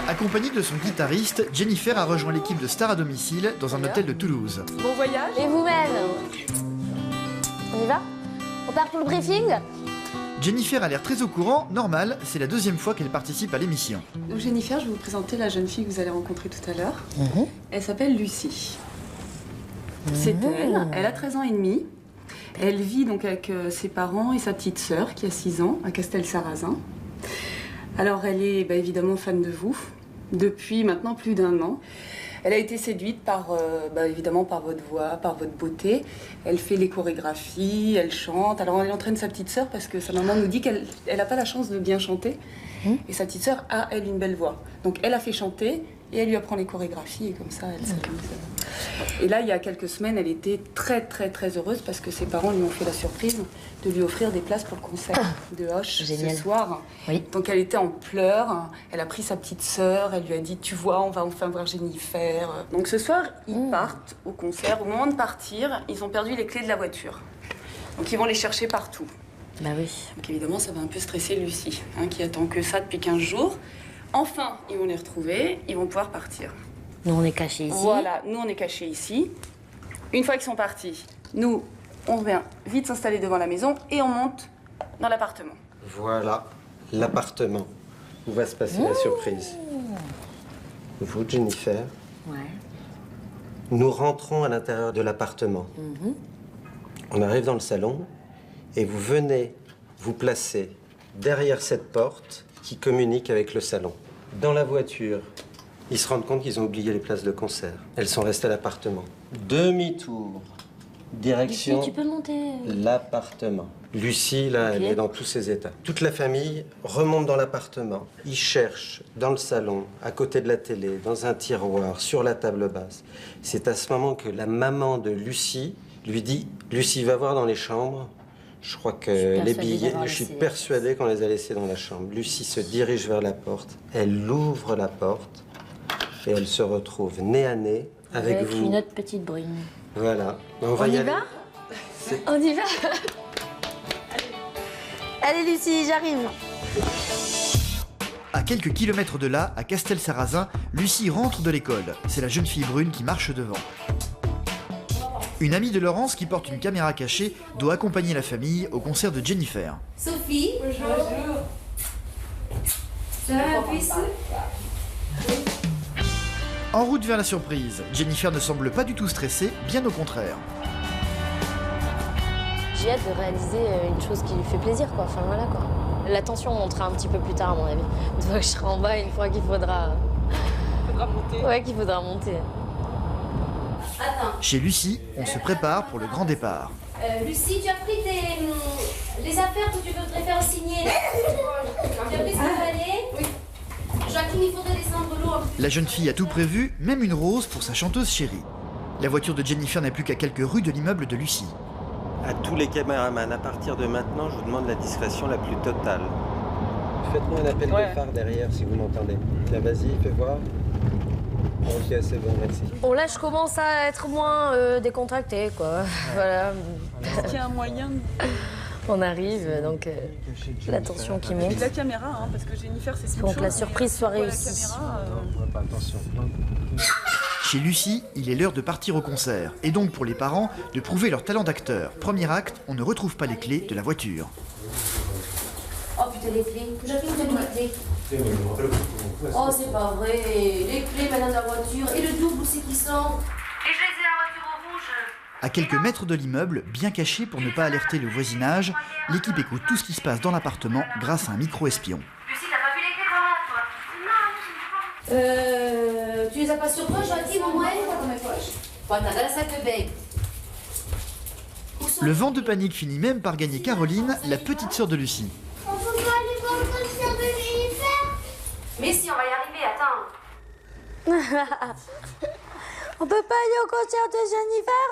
Accompagnée de son guitariste, Jennifer a rejoint l'équipe de Stars à domicile dans un hôtel de Toulouse. Bon voyage. Et vous-même? On y va? On part pour le briefing? Jennifer a l'air très au courant, normal, c'est la deuxième fois qu'elle participe à l'émission. Donc Jennifer, je vais vous présenter la jeune fille que vous allez rencontrer tout à l'heure. Elle s'appelle Lucie. C'est elle a 13 ans et demi. Elle vit donc avec ses parents et sa petite sœur qui a 6 ans à Castel-Sarrazin. Alors elle est évidemment fan de vous depuis maintenant plus d'1 an. Elle a été séduite évidemment par votre voix, par votre beauté. Elle fait les chorégraphies, elle chante. Alors elle entraîne sa petite sœur parce que sa maman nous dit qu'elle n'a pas la chance de bien chanter. Et sa petite sœur a, elle, une belle voix. Donc elle a fait chanter et elle lui apprend les chorégraphies et comme ça, elle s'amuse. Et là, il y a quelques semaines, elle était très, très, très heureuse parce que ses parents lui ont fait la surprise de lui offrir des places pour le concert de Hoche ce soir. Oui. Donc elle était en pleurs. Elle a pris sa petite sœur. Elle lui a dit, tu vois, on va enfin voir Jennifer. Donc ce soir, ils partent au concert. Au moment de partir, ils ont perdu les clés de la voiture. Donc ils vont les chercher partout. Bah oui. Donc évidemment, ça va un peu stresser Lucie, qui attend que ça depuis 15 jours. Enfin, ils vont les retrouver, ils vont pouvoir partir. Nous, on est cachés ici. Voilà, nous, on est cachés ici. Une fois qu'ils sont partis, nous, on vient vite s'installer devant la maison et on monte dans l'appartement. Voilà l'appartement où va se passer la surprise. Vous, Jennifer, nous rentrons à l'intérieur de l'appartement. On arrive dans le salon et vous venez vous placer derrière cette porte qui communique avec le salon. Dans la voiture, ils se rendent compte qu'ils ont oublié les places de concert. Elles sont restées à l'appartement. Demi-tour, direction Lucie, tu peux monter l'appartement. Lucie, là, elle est dans tous ses états. Toute la famille remonte dans l'appartement. Ils cherchent dans le salon, à côté de la télé, dans un tiroir, sur la table basse. C'est à ce moment que la maman de Lucie lui dit « Lucie, va voir dans les chambres. Je crois que les billets, je suis persuadée qu'on les a laissés dans la chambre. » Lucie se dirige vers la porte. Elle ouvre la porte. Et elle se retrouve nez à nez avec vous. Une autre petite brune. Voilà. On y va? On y va? Allez Lucie, j'arrive. À quelques kilomètres de là, à Castel-Sarrazin, Lucie rentre de l'école. C'est la jeune fille brune qui marche devant. Une amie de Laurence qui porte une caméra cachée doit accompagner la famille au concert de Jennifer. Sophie. Bonjour. Ça va, puce? En route vers la surprise, Jennifer ne semble pas du tout stressée, bien au contraire. J'ai hâte de réaliser une chose qui lui fait plaisir, quoi. Enfin voilà, quoi. La tension montera un petit peu plus tard, à mon avis. Une fois que je serai en bas, une fois qu'il faudra... monter. Ouais, qu'il faudra monter. Attends. Chez Lucie, on se prépare pour le grand départ. Lucie, tu as pris les affaires que tu voudrais faire signer. Tu as pris ce qu'il fallait? Oui. Joachim, il faudrait descendre l'eau. La jeune fille a tout prévu, même une rose pour sa chanteuse chérie. La voiture de Jennifer n'est plus qu'à quelques rues de l'immeuble de Lucie. À tous les caméramans, à partir de maintenant, je vous demande la discrétion la plus totale. Faites-moi un appel de phare derrière si vous m'entendez. Tiens, vas-y, fais voir. Ok, c'est bon, merci. Bon, là, je commence à être moins décontractée, quoi. Voilà. Est-ce qu'il y a un moyen de... On arrive, donc la tension qui monte. Et de la caméra, parce que Jennifer, c'est Donc la surprise soit réussie. Chez Lucie, il est l'heure de partir au concert, et donc pour les parents, de prouver leur talent d'acteur. Premier acte, on ne retrouve pas les clés de la voiture. Oh putain, les clés. Joachim, tu as mis les clés. Oh, c'est pas vrai. Les clés maintenant de la voiture. Et le double, où c'est qu'ils sont? Et je les ai à la voiture en rouge. À quelques mètres de l'immeuble, bien caché pour ne pas alerter le voisinage, l'équipe écoute tout ce qui se passe dans l'appartement grâce à un micro-espion. Lucie, t'as pas vu les clés quand même, toi? Tu les as pas sur toi, Joachim, au moins? Dans mes poches. Bon, t'as dans la salle de bain. Le vent de panique finit même par gagner Caroline, la petite sœur de Lucie. On peut pas aller voir le concert de Jennifer? Mais si, on va y arriver, attends. On peut pas aller au concert de Jennifer?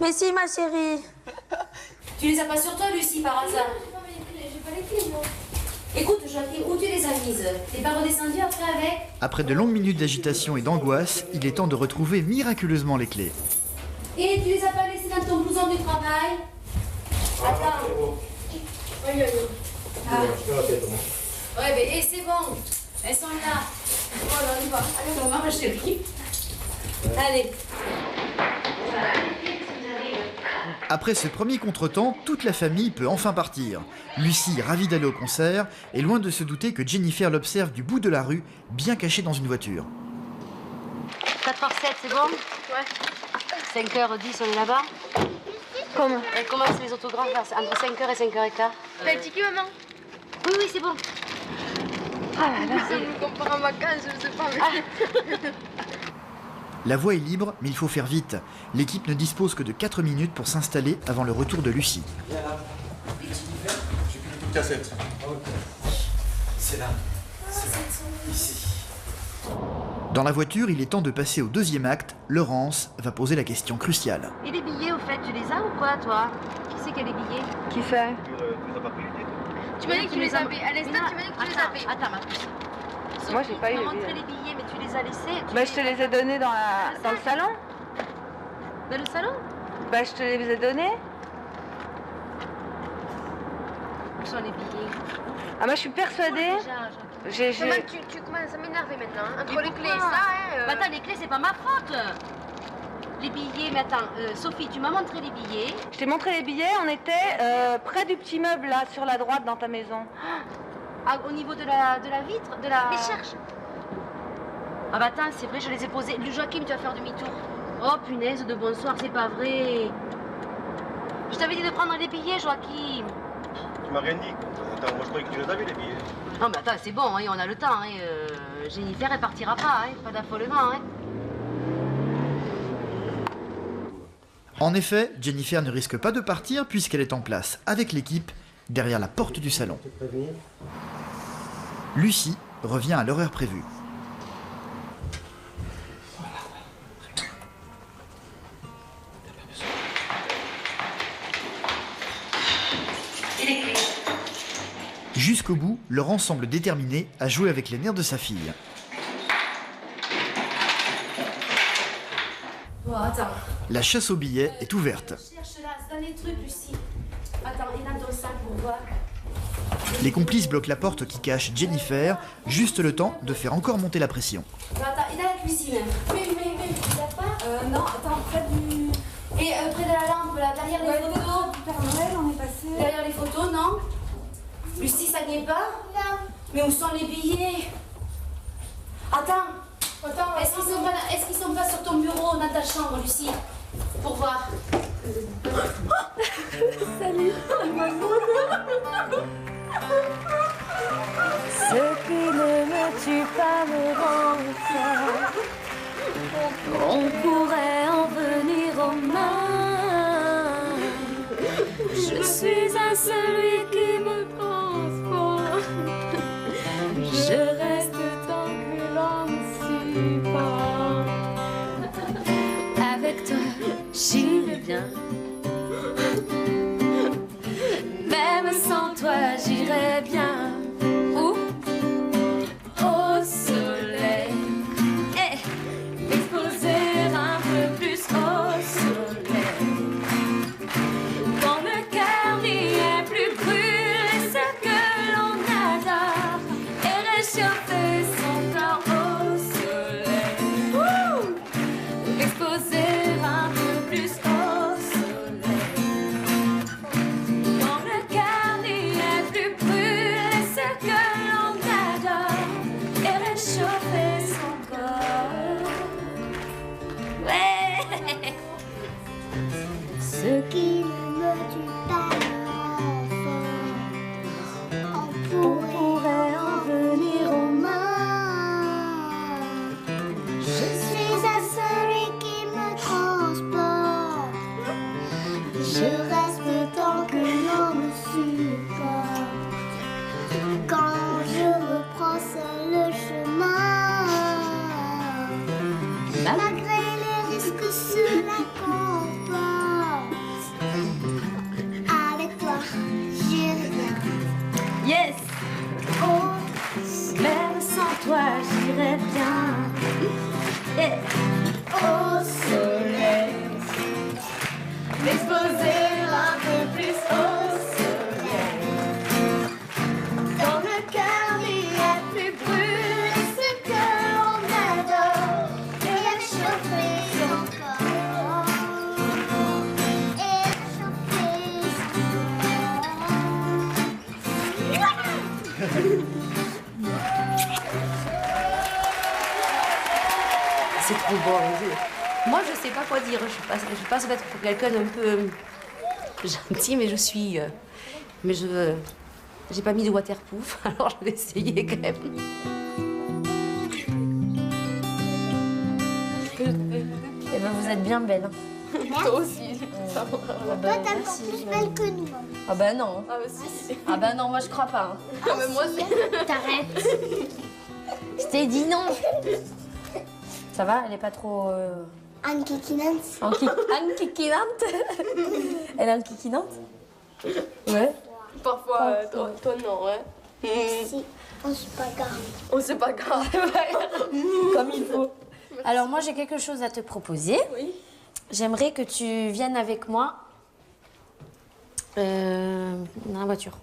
Mais si, ma chérie. Tu les as pas sur toi, Lucie, par hasard? J'ai pas les clés, moi. Écoute, Joachim, où tu les as mises? T'es pas redescendu après avec? Après de longues minutes d'agitation et d'angoisse, il est temps de retrouver miraculeusement les clés. Et tu les as pas laissées dans ton blouson du travail? Attends. Ah. Ouais, mais c'est bon. Elles sont là. y va. Allez, on va, ma chérie. Allez. Après ce premier contretemps, toute la famille peut enfin partir. Lucie, ravie d'aller au concert, est loin de se douter que Jennifer l'observe du bout de la rue, bien cachée dans une voiture. 4h07, c'est bon? Ouais. 5h10, on est là-bas? Comment? Elle commence les autographes entre 5h et 5h15. T'as le ticket, maman? Oui, oui, c'est bon. Ah là là. Ça me compare en vacances, je sais pas. Mais... La voie est libre, mais il faut faire vite. L'équipe ne dispose que de 4 minutes pour s'installer avant le retour de Lucie. J'ai plus de cassette. C'est là. Ici. Dans la voiture, il est temps de passer au deuxième acte. Laurence va poser la question cruciale. Et les billets, au fait, tu les as ou quoi, toi? Qui c'est qui a les billets? Qui fait? Tu les as pas pris les titres? Tu m'as dit que tu les avais. À l'instant, tu m'as dit que tu les avais. Attends, ma puce. Moi, j'ai pas eu les les billets. billets. Les billets, mais tu les as laissés. Bah, je te les ai donnés dans le salon. Dans le salon? Bah, je te les ai donnés. Où sont les billets? Ah, moi, je suis persuadée. J'ai... Maman, tu commences à m'énerver maintenant. Hein. Entre Mais les pourquoi? clés, ça, hein. Bah, attends, les clés, c'est pas ma faute. Les billets, mais attends, Sophie, tu m'as montré les billets. Je t'ai montré les billets, on était près du petit meuble, là, sur la droite, dans ta maison. Ah, au niveau de la vitre, de la... Mais cherche. Ah bah attends, c'est vrai, je les ai posés. Joachim, tu vas faire demi-tour. Oh punaise de bonsoir, c'est pas vrai. Je t'avais dit de prendre les billets, Joachim. Tu m'as rien dit. Attends, moi je croyais que tu les avais les billets. Non mais attends, c'est bon, hein, on a le temps. Hein, Jennifer, elle partira pas, hein, pas d'affolement. Hein. En effet, Jennifer ne risque pas de partir puisqu'elle est en place avec l'équipe derrière la porte du salon. Lucie revient à l'horaire prévu. Jusqu'au bout, Laurent semble déterminé à jouer avec les nerfs de sa fille. Bon, attends. La chasse aux billets est ouverte. Cherche là, c'est dans les trucs, Lucie. Attends, il est dans ton sac pour voir. Les complices bloquent la porte qui cache Jennifer, juste le temps de faire encore monter la pression. Non, attends, il est dans la cuisine. Mais, il a pas non, attends, près du... Et près de la lampe, là, derrière les photos. Du Père Noël, on est passé. Derrière les photos, non? Lucie, ça n'y est pas? Non. Mais où sont les billets? Attends. Est-ce qu'ils sont pas sur ton bureau, dans ta chambre, Lucie? Pour voir. Salut, ce qui ne me tue pas me rend fort. On pourrait en venir aux mains. Je suis à celui qui me transporte. Je reste tant que l'on me supporte. Avec toi, j'irai bien. Même sans toi, j'irai bien. Où? Au soleil. M'exposer un peu plus au soleil. Quand le cœur n'y est plus brûlé, ce que l'on adore. Et réchauffer son corps au soleil. M'exposer un peu plus au soleil. Quand le cœur n'y est plus brûlé, ce que l'on adore. Et réchauffer son corps. Ouais. Ce qui ne me tue pas on pourrait en venir aux mains. Je suis à celui qui me transporte. Je reste tant que l'on me supporte. Quand je reprends seul le chemin, malgré les risques cela comporte. Avec toi, j'irai bien. Yes. Oh, Même sans toi, j'irai bien. Yeah. Au soleil. M'exposer un peu plus au soleil. Quand le cœur n'y est plus brûlé, ce que l'on c'est trop beau. Moi, je sais pas quoi dire. Je vais pas se mettre pour quelqu'un d'un peu gentil, mais je suis... j'ai pas mis de waterproof, alors je vais essayer quand même. Eh ben, vous êtes bien belle. Toi aussi. Toi, t'es encore plus belle que nous. Ah bah non. Ah, aussi. Ah bah non, moi je crois pas. Hein. Ah, mais moi, c'est... T'arrêtes. Je t'ai dit non. Ça va, elle est pas trop... Anne Kikinante. Anne kikinante. Elle est Anne kikinante? Ouais. Parfois, toi, non, ouais. Si, on se bagarre. Oh, c'est pas grave. Comme il faut. Alors moi j'ai quelque chose à te proposer. Oui. J'aimerais que tu viennes avec moi dans la voiture.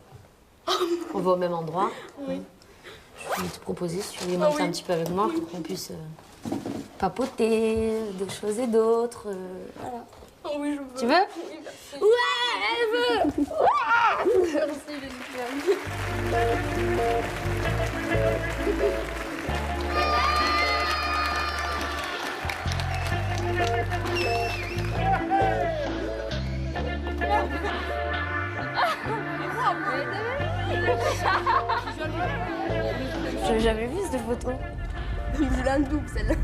On va au même endroit. Oui. Je vais te proposer si tu veux monter un petit peu avec moi pour qu'on puisse papoter de choses et d'autres. Voilà. Oh oui, je veux. Tu veux? Oui, merci. Ouais, elle veut. Merci, il est super. J'ai jamais vu cette photo. Il voulait un double, celle-là.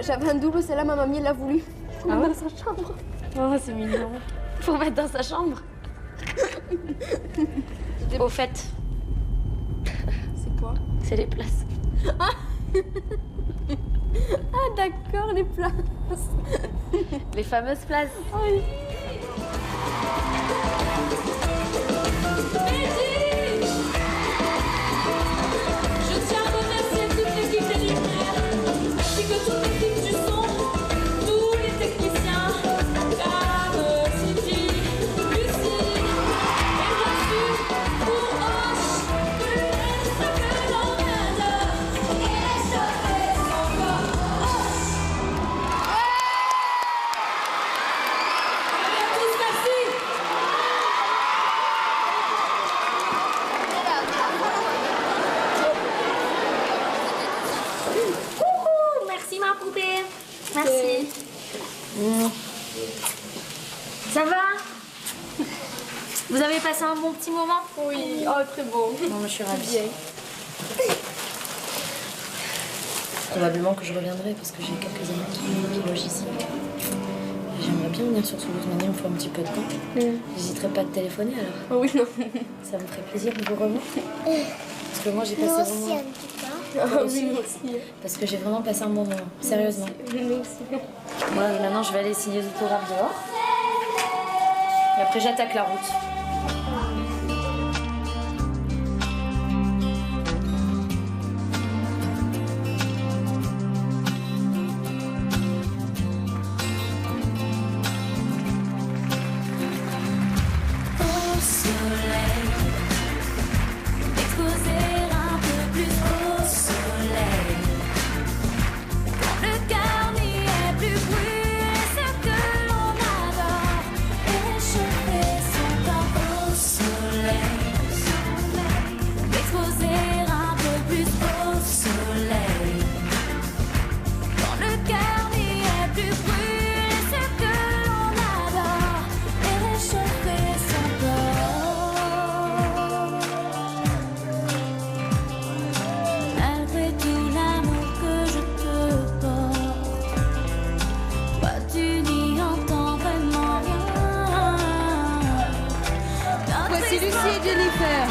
J'avais un double, celle-là, ma mamie l'a voulu. Ah ouais? Dans sa chambre. Oh, c'est mignon. Faut mettre dans sa chambre. Au fait, C'est quoi? c'est les places. Ah, d'accord, les places. Les fameuses places. Oui. Je tiens à remercier toute l'équipe des lumières, ainsi que toute l'équipe du son, tous les techniciens, Cam, Sylvie, Lucie, et bien sûr, pour Hoche, plus ce que l'on adore, et chauffer son corps. Hoche! Et à tous, merci! Coucou, merci ma poupée. Merci. Ça va? Vous avez passé un bon petit moment? Oui, oh, très beau. Non, je suis ravie. Probablement que je reviendrai parce que j'ai quelques amis qui logent ici. J'aimerais bien venir sur Toulouse. Maintenant, il me faut un petit peu de temps. J'hésiterai pas à te téléphoner alors. Oh oui, non. Ça me ferait plaisir de vous revoir. Parce que moi, j'ai Nous passé aussi, vraiment... en tout cas. Ah oui, moi aussi. Parce que j'ai vraiment passé un bon moment. Sérieusement. Nous aussi. Moi, maintenant, je vais aller signer les autographes dehors. Et après, j'attaque la route. Au soleil, exposer un peu plus au soleil. Quand le cœur n'y est plus brûlé, ce que l'on adore, échauffer son corps au soleil. Exposer un peu plus au soleil. Quand le cœur n'y est plus brûlé, ce que l'on adore, échauffer son corps. Malgré tout l'amour que je te porte, toi tu n'y entends vraiment rien. Voici Lucie et Jennifer.